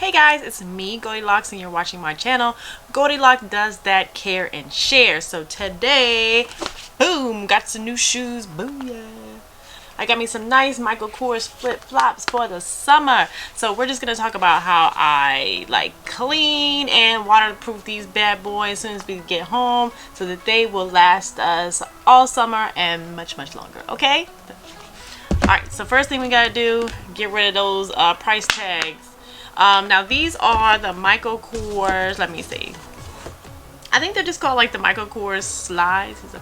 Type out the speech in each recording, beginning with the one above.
Hey guys, it's me, Goldilocks, and you're watching my channel. Goldilocks does that, care, and share. So today, boom, got some new shoes. Boom, yeah. I got me some nice Michael Kors flip-flops for the summer. So we're just going to talk about how I clean and waterproof these bad boys as soon as we get home so that they will last us all summer and much, much longer. Okay? Alright, so first thing we got to do, get rid of those price tags. Now these are the Michael Kors, let me see. I think they're just called like the Michael Kors Slides. Is that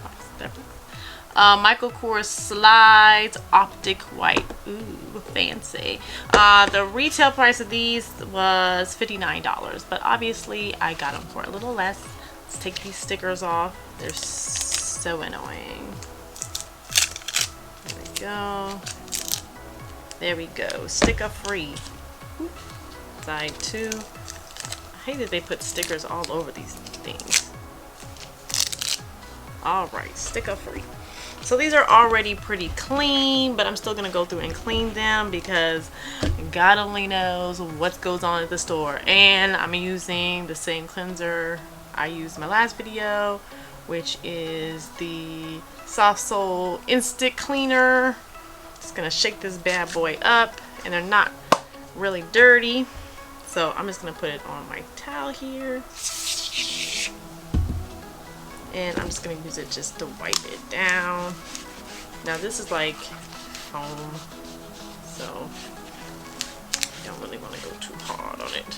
Michael Kors Slides Optic White. Ooh, fancy. The retail price of these was $59, but obviously I got them for a little less. Let's take these stickers off. They're so annoying. There we go. There we go. Sticker free. Ooh. Side 2. I hate that they put stickers all over these things. Alright, sticker free. So these are already pretty clean, but I'm still going to go through and clean them because God only knows what goes on at the store. And I'm using the same cleanser I used in my last video, which is the Soft Sole Instant Cleaner. Just going to shake this bad boy up, and they're not really dirty. So I'm just going to put it on my towel here. And I'm just going to use it just to wipe it down. Now this is like foam, so you don't really want to go too hard on it.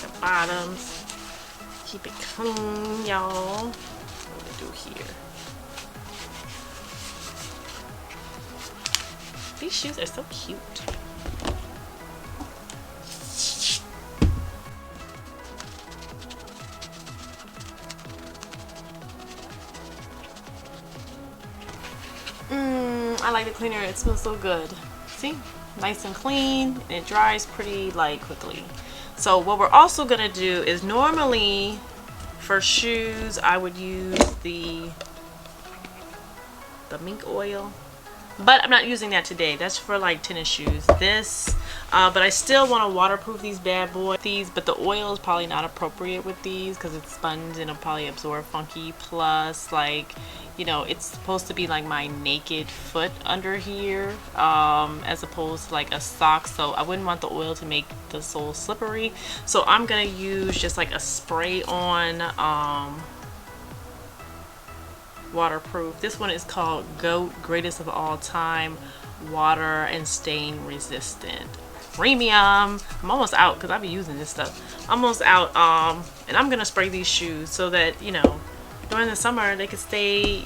The bottoms. Keep it clean, y'all. What do we do here? These shoes are so cute. I like the cleaner. It smells so good. See? Nice and clean, and it dries pretty quickly. So what we're also gonna do is, normally for shoes I would use the mink oil, but I'm not using that today. That's for tennis shoes. But I still want to waterproof these bad boys. But the oil is probably not appropriate with these because it's sponge and it'll probably absorb funky. Plus, it's supposed to be my naked foot under here, as opposed to a sock. So I wouldn't want the oil to make the sole slippery. So I'm gonna use just a spray on waterproof. This one is called GOAT, Greatest of All Time Water and Stain Resistant Premium. I'm almost out because I've been using this stuff. Almost out. And I'm gonna spray these shoes so that during the summer they could stay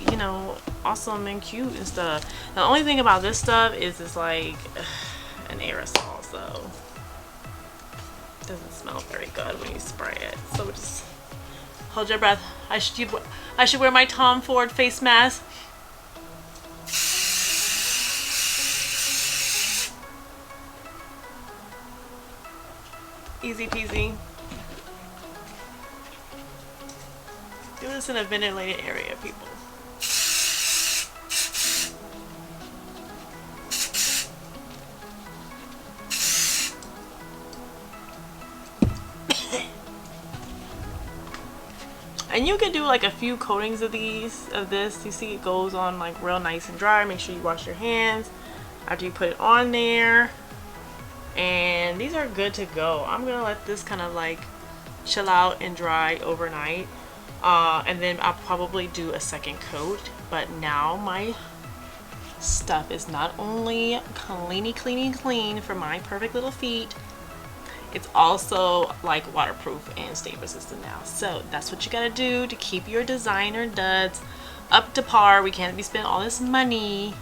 awesome and cute and stuff. The only thing about this stuff is it's an aerosol, so it doesn't smell very good when you spray it. So just hold your breath. I should wear my Tom Ford face mask. Easy peasy. Do this in a ventilated area, people. And you can do a few coatings of this. You see it goes on real nice and dry. Make sure you wash your hands after you put it on there. And these are good to go. I'm gonna let this kind of chill out and dry overnight. And then I'll probably do a second coat. But now my stuff is not only clean for my perfect little feet, it's also waterproof and stain resistant now. So that's what you gotta do to keep your designer duds up to par. We can't be spending all this money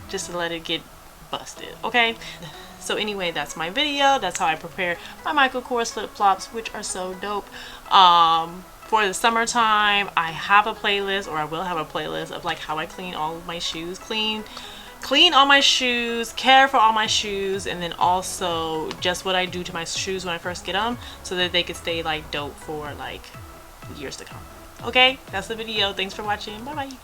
just to let it get busted, okay? So anyway, that's my video. That's how I prepare my Michael Kors flip-flops, which are so dope. For the summertime, I have a playlist, or I will have a playlist of how I clean all of my shoes. Clean all my shoes, care for all my shoes, and then also just what I do to my shoes when I first get them so that they could stay dope for years to come. Okay, that's the video. Thanks for watching. Bye bye.